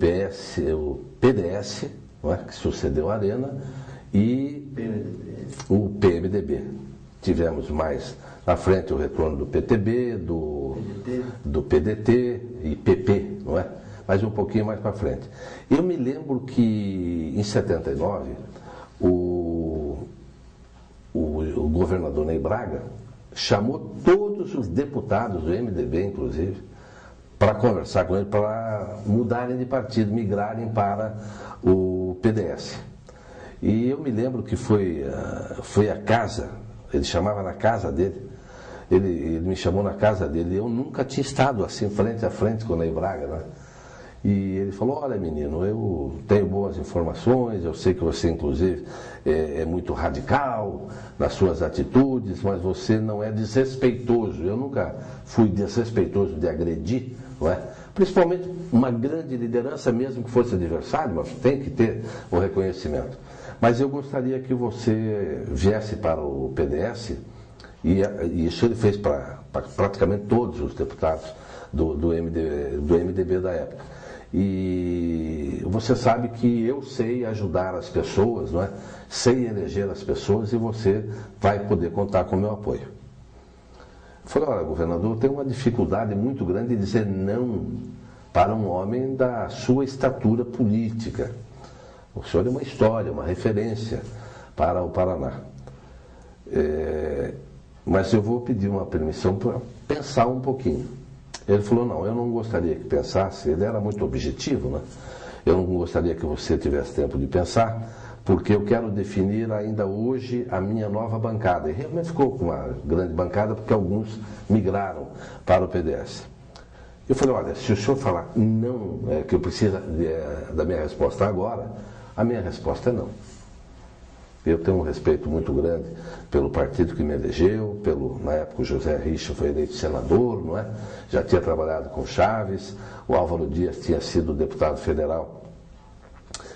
PDS, não é, que sucedeu a Arena, e o PMDB. Tivemos mais na frente o retorno do PTB, do PDT e PP, não é? Mas um pouquinho mais para frente. Eu me lembro que em 79 o governador Ney Braga chamou todos os deputados do MDB, inclusive, para conversar com ele, para mudarem de partido, migrarem para o PDS. E eu me lembro que foi a casa, ele chamava na casa dele, ele me chamou na casa dele, eu nunca tinha estado assim frente a frente com o Ney Braga, né? E ele falou: olha, menino, eu tenho boas informações, eu sei que você inclusive é muito radical nas suas atitudes, mas você não é desrespeitoso. Eu nunca fui desrespeitoso de agredir, não é? Principalmente uma grande liderança, mesmo que fosse adversário, mas tem que ter o reconhecimento. Mas eu gostaria que você viesse para o PDS, e isso ele fez para praticamente todos os deputados do MDB da época. E você sabe que eu sei ajudar as pessoas, não é? Sei eleger as pessoas, e você vai poder contar com o meu apoio. Eu falei: olha, governador, eu tenho uma dificuldade muito grande de dizer não para um homem da sua estatura política. O senhor é uma história, uma referência para o Paraná. Mas eu vou pedir uma permissão para pensar um pouquinho. Ele falou: não, eu não gostaria que pensasse, ele era muito objetivo, né? Eu não gostaria que você tivesse tempo de pensar, porque eu quero definir ainda hoje a minha nova bancada. E realmente ficou com uma grande bancada, porque alguns migraram para o PDS. Eu falei: olha, se o senhor falar não, que eu preciso da minha resposta agora, a minha resposta é não. Eu tenho um respeito muito grande pelo partido que me elegeu, na época o José Richa foi eleito senador, não é? Já tinha trabalhado com Chaves, o Álvaro Dias tinha sido deputado federal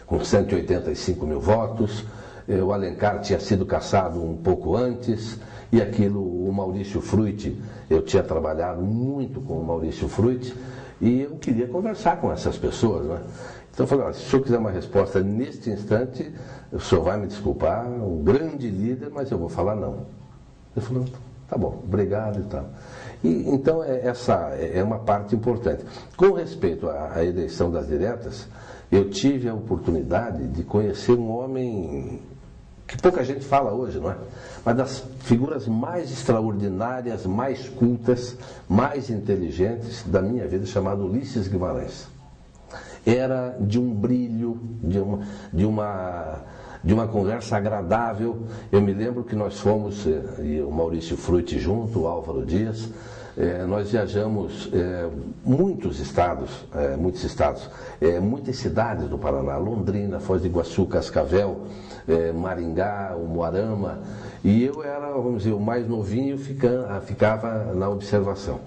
com 185 mil votos, o Alencar tinha sido cassado um pouco antes, e o Maurício Frutti, eu tinha trabalhado muito com o Maurício Frutti, e eu queria conversar com essas pessoas, não é? Então eu falei: olha, se o senhor quiser uma resposta neste instante, o senhor vai me desculpar, um grande líder, mas eu vou falar não. Ele falou: tá bom, obrigado e tal. E, então essa é uma parte importante. Com respeito à eleição das diretas, eu tive a oportunidade de conhecer um homem que pouca gente fala hoje, não é? Mas das figuras mais extraordinárias, mais cultas, mais inteligentes da minha vida, chamado Ulisses Guimarães. Era de um brilho, de uma conversa agradável. Eu me lembro que nós fomos, e o Maurício Frutti junto, o Álvaro Dias, nós viajamos muitas cidades do Paraná: Londrina, Foz do Iguaçu, Cascavel, Maringá, Umuarama, e eu era, vamos dizer, o mais novinho, ficava na observação.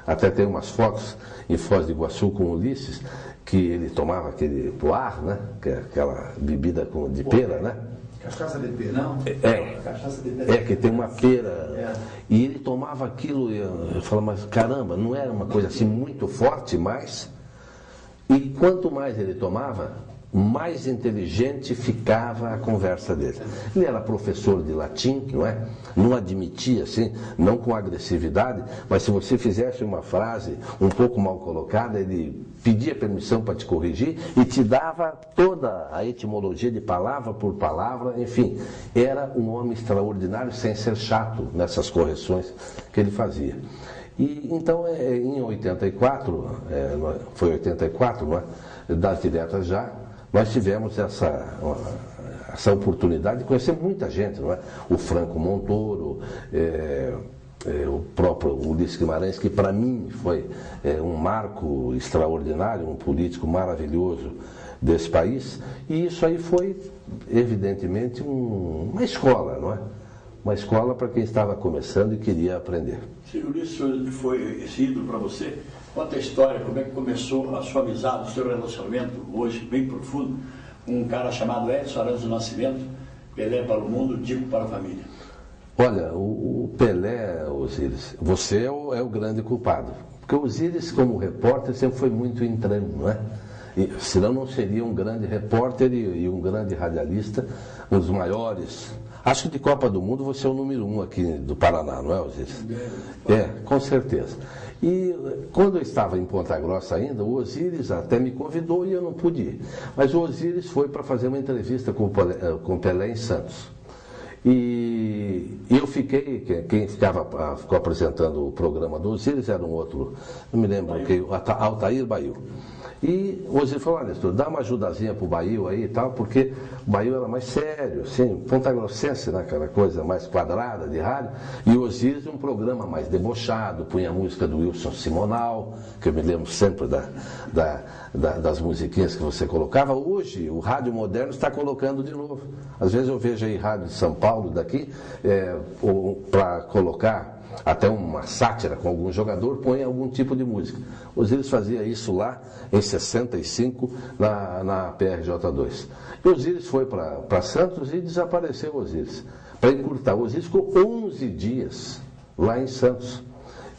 Até tem umas fotos em Foz do Iguaçu com o Ulisses, que ele tomava aquele poar, né? Aquela bebida de pera, né? Cachaça de pera, não? Cachaça de pera. Que tem uma pera. E ele tomava aquilo, eu falava: mas caramba, não era uma coisa assim muito forte, mas... E quanto mais ele tomava, mais inteligente ficava a conversa dele. Ele era professor de latim, não é? Não admitia, assim, não com agressividade, mas se você fizesse uma frase um pouco mal colocada, ele pedia permissão para te corrigir e te dava toda a etimologia de palavra por palavra, enfim. Era um homem extraordinário, sem ser chato nessas correções que ele fazia. E então, em 84, foi 84, não é? Das diretas já, nós tivemos essa oportunidade de conhecer muita gente, não é? O Franco Montoro, o próprio Ulisses Guimarães, que para mim foi um marco extraordinário, um político maravilhoso desse país, e isso aí foi, evidentemente, uma escola, não é? Uma escola para quem estava começando e queria aprender. Se o Ulisses foi esse ídolo para você, conta a história, como é que começou a sua amizade, o seu relacionamento, hoje bem profundo, com um cara chamado Edson Arantes do Nascimento, Pelé para o mundo, Dico para a família. Olha, o Pelé, Osíris, você é o grande culpado. Porque o Osíris, como repórter, sempre foi muito entrando, não é? E, senão não seria um grande repórter e um grande radialista, um dos maiores. Acho que de Copa do Mundo você é o número 1 aqui do Paraná, não é, Osíris? É, com certeza. E quando eu estava em Ponta Grossa ainda, o Osíris até me convidou e eu não pude ir. Mas o Osíris foi para fazer uma entrevista com o Pelé em Santos. E eu fiquei, quem ficou apresentando o programa do Osíris era um outro, não me lembro, Altair Bail. E o Osíris falou, olha, Nestor, dá uma ajudazinha pro Bail aí e tal, porque o Bail era mais sério, assim, pontagrossense, né, aquela coisa mais quadrada de rádio, e o Osíris um programa mais debochado, punha a música do Wilson Simonal, que eu me lembro sempre das musiquinhas que você colocava. Hoje, o rádio moderno está colocando de novo. Às vezes eu vejo aí rádio de São Paulo daqui, para colocar até uma sátira com algum jogador, põe algum tipo de música. Osíris fazia isso lá em 65 na PRJ2. E Osíris foi para Santos e desapareceu Osíris. Para encurtar, Osíris ficou 11 dias lá em Santos.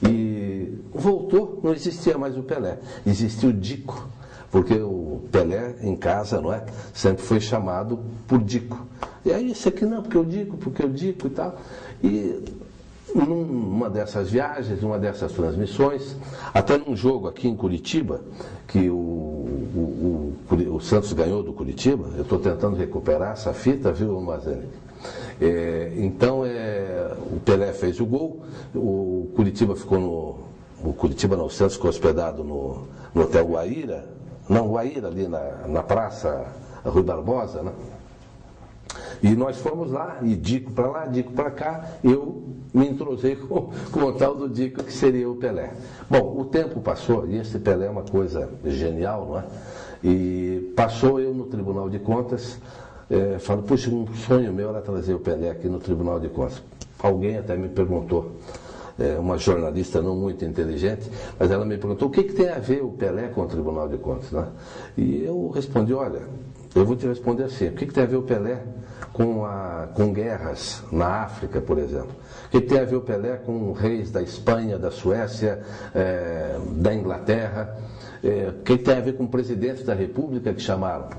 E voltou, não existia mais o Pelé, existia o Dico. Porque o Pelé em casa, não é? Sempre foi chamado por Dico. E aí esse aqui não, porque eu digo e tal. E numa dessas viagens, numa dessas transmissões, até num jogo aqui em Curitiba, que o Santos ganhou do Curitiba, eu estou tentando recuperar essa fita, viu, Mazani? Então, o Pelé fez o gol, o Curitiba ficou o Santos ficou hospedado no Hotel Guaíra, ali na Praça Rui Barbosa, né? E nós fomos lá, e Dico para lá, Dico para cá, eu me entrosei com o tal do Dico, que seria o Pelé. Bom, o tempo passou, e esse Pelé é uma coisa genial, não é? E passou eu no Tribunal de Contas, falo, puxa, um sonho meu era trazer o Pelé aqui no Tribunal de Contas. Alguém até me perguntou, uma jornalista não muito inteligente, mas ela me perguntou, o que tem a ver o Pelé com o Tribunal de Contas, né? E eu respondi, olha, eu vou te responder assim, o que tem a ver o Pelé com guerras na África, por exemplo? O que tem a ver o Pelé com reis da Espanha, da Suécia, da Inglaterra? O que tem a ver com presidentes da República que chamaram?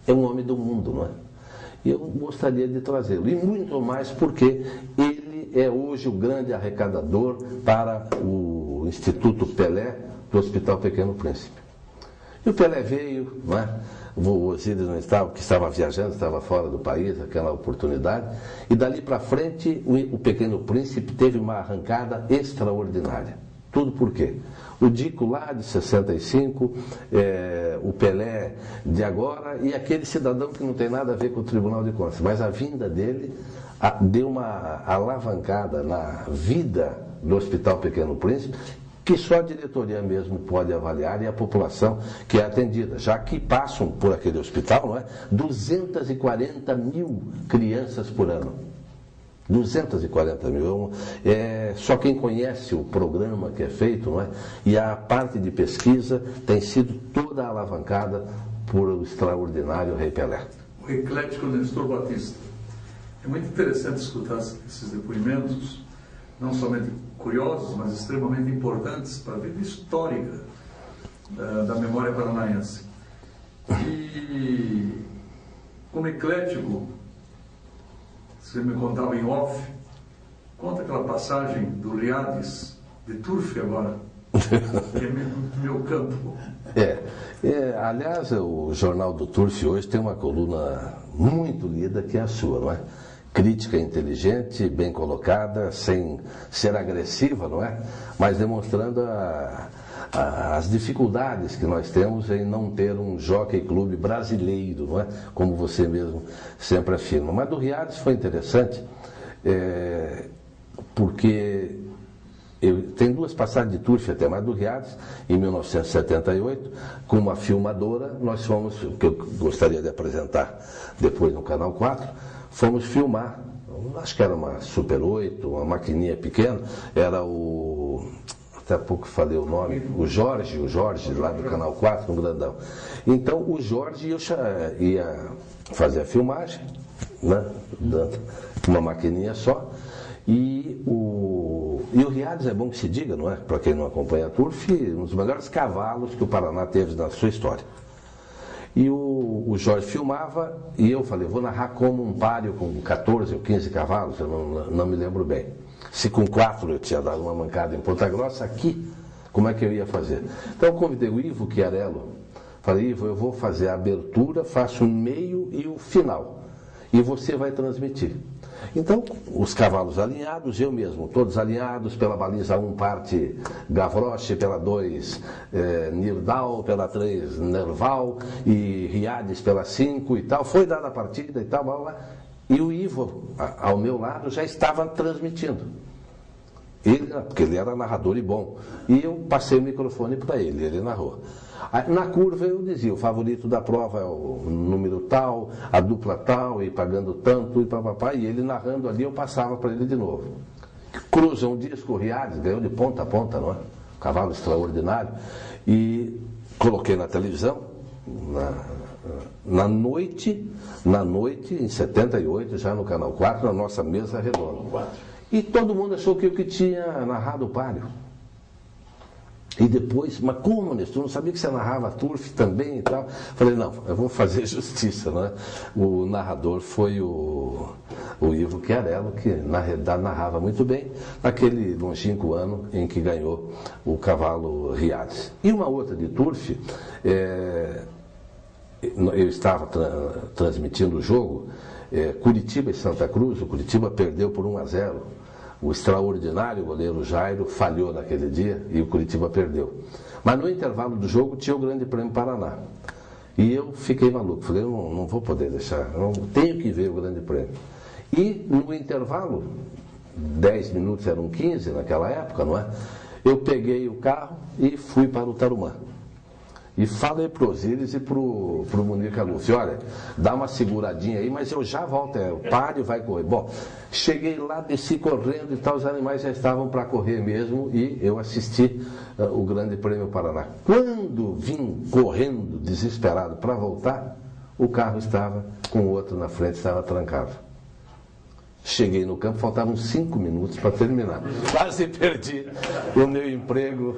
É um homem do mundo, não é? E eu gostaria de trazê-lo. E muito mais porque ele é hoje o grande arrecadador para o Instituto Pelé do Hospital Pequeno Príncipe. E o Pelé veio, não é? O Osíris não estava, que estava viajando, estava fora do país, aquela oportunidade. E dali para frente, o Pequeno Príncipe teve uma arrancada extraordinária. Tudo por quê? O Dico lá de 65, o Pelé de agora e aquele cidadão que não tem nada a ver com o Tribunal de Contas. Mas a vinda dele deu uma alavancada na vida do Hospital Pequeno Príncipe, que só a diretoria mesmo pode avaliar e a população que é atendida, já que passam por aquele hospital, não é? 240 mil crianças por ano. 240 mil. Só quem conhece o programa que é feito, não é? E a parte de pesquisa tem sido toda alavancada por o extraordinário Rei Pelé. O eclético Nestor Batista. É muito interessante escutar esses depoimentos, não somente curiosos, mas extremamente importantes para a vida histórica da memória paranaense. E como eclético, você me contava em off, conta aquela passagem do Riades, de Turf agora, que é meu campo. Aliás, o Jornal do Turf hoje tem uma coluna muito lida que é a sua, não é? Crítica inteligente, bem colocada, sem ser agressiva, não é? Mas demonstrando as dificuldades que nós temos em não ter um jockey clube brasileiro, não é? Como você mesmo sempre afirma. Mas do Riades foi interessante, porque tem duas passagens de Turf até, mas do Riades, em 1978, com uma filmadora, nós fomos, que eu gostaria de apresentar depois no Canal 4, fomos filmar, acho que era uma Super 8, uma maquininha pequena, era até há pouco falei o nome, o Jorge lá do Canal 4, um grandão. Então o Jorge ia fazer a filmagem, né? Uma maquininha só. E o Riades, é bom que se diga, não é? Para quem não acompanha a Turf, um dos melhores cavalos que o Paraná teve na sua história. E o Jorge filmava e eu falei, vou narrar como um páreo com 14 ou 15 cavalos, eu não me lembro bem. Se com 4 eu tinha dado uma mancada em Ponta Grossa, aqui, como é que eu ia fazer? Então eu convidei o Ivo Chiarello, falei, Ivo, eu vou fazer a abertura, faço o meio e o final, e você vai transmitir. Então, os cavalos alinhados, eu mesmo, todos alinhados, pela baliza 1 parte Gavroche, pela 2 Nirdal, pela 3 Nerval e Riades pela 5 e tal. Foi dada a partida e tal, blá, blá. E o Ivo, ao meu lado, já estava transmitindo. Porque ele era narrador e bom. E eu passei o microfone para ele narrou. Na curva eu dizia, o favorito da prova é o número tal, a dupla tal, e pagando tanto, e papapá, e ele narrando ali, eu passava para ele de novo. Cruza um disco, o Riades, ganhou de ponta a ponta, não é? Cavalo extraordinário. E coloquei na televisão, na noite, em 78, já no Canal 4, na nossa mesa redonda. E todo mundo achou que eu que tinha narrado o páreo. E depois, mas como, Nestor? Eu não sabia que você narrava Turf também e tal. Falei, não, eu vou fazer justiça, né? O narrador foi o Ivo Chiarello, que na realidade narrava muito bem, naquele longínquo ano em que ganhou o cavalo Riades. E uma outra de Turf, eu estava transmitindo o jogo, Curitiba e Santa Cruz, o Curitiba perdeu por 1-0. O extraordinário goleiro Jairo falhou naquele dia e o Curitiba perdeu. Mas no intervalo do jogo tinha o Grande Prêmio Paraná. E eu fiquei maluco, falei, eu não vou poder deixar, eu tenho que ver o Grande Prêmio. E no intervalo, 10 minutos eram 15 naquela época, não é? Eu peguei o carro e fui para o Tarumã. E falei para o Osíris e para o Munir Caluffi, olha, dá uma seguradinha aí, mas eu já volto, o páreo vai correr. Bom, cheguei lá, desci correndo e tal, os animais já estavam para correr mesmo e eu assisti o Grande Prêmio Paraná. Quando vim correndo, desesperado para voltar, o carro estava com o outro na frente, estava trancado. Cheguei no campo, faltavam 5 minutos para terminar. Quase perdi o meu emprego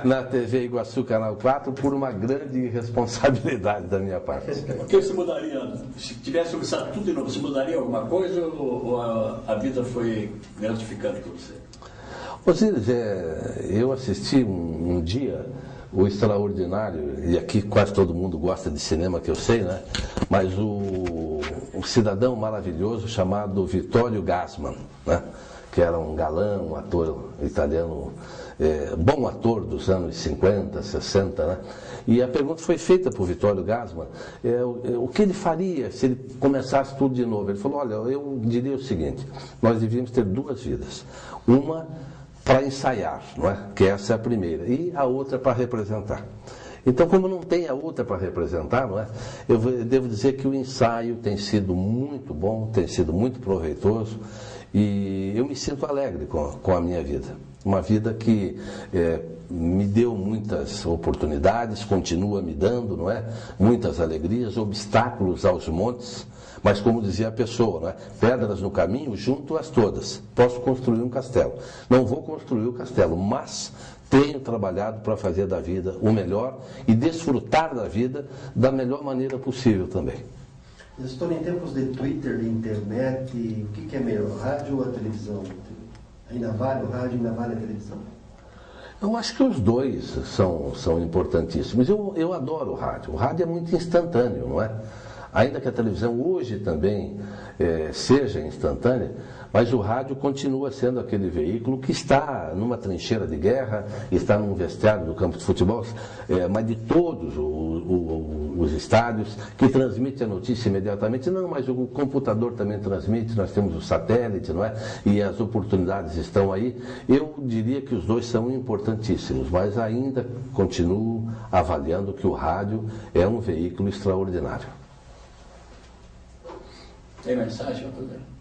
na TV Iguaçu Canal 4 por uma grande irresponsabilidade da minha parte. O que você mudaria? Se tivesse começado tudo de novo, você mudaria alguma coisa ou a vida foi gratificante para você? Osíris, eu assisti um dia o extraordinário, e aqui quase todo mundo gosta de cinema, que eu sei, né? Mas um cidadão maravilhoso chamado Vittorio Gassman, né? Que era um galã, um ator italiano, bom ator dos anos 50, 60, né? E a pergunta foi feita por Vittorio Gassman, o que ele faria se ele começasse tudo de novo? Ele falou, olha, eu diria o seguinte, nós devíamos ter 2 vidas, uma para ensaiar, não é? Que essa é a primeira, e a outra para representar. Então, como não tem a outra para representar, não é? Eu devo dizer que o ensaio tem sido muito bom, tem sido muito proveitoso, e eu me sinto alegre com a minha vida. Uma vida que me deu muitas oportunidades, continua me dando, não é? Muitas alegrias, obstáculos aos montes, mas como dizia a pessoa, não é? Pedras no caminho, junto-as todas. Posso construir um castelo. Não vou construir o castelo, mas tenho trabalhado para fazer da vida o melhor e desfrutar da vida da melhor maneira possível também. Estou em tempos de Twitter, de internet, o que é melhor, rádio ou a televisão? Ainda vale o rádio, ainda vale a televisão? Eu acho que os dois são importantíssimos. Eu adoro o rádio. O rádio é muito instantâneo, não é? Ainda que a televisão hoje também seja instantânea, mas o rádio continua sendo aquele veículo que está numa trincheira de guerra, está num vestiário do campo de futebol, mas de todos os estádios, que transmite a notícia imediatamente. Não, mas o computador também transmite, nós temos o satélite, não é? E as oportunidades estão aí. Eu diria que os dois são importantíssimos, mas ainda continuo avaliando que o rádio é um veículo extraordinário. Tem mensagem, Rodrigo?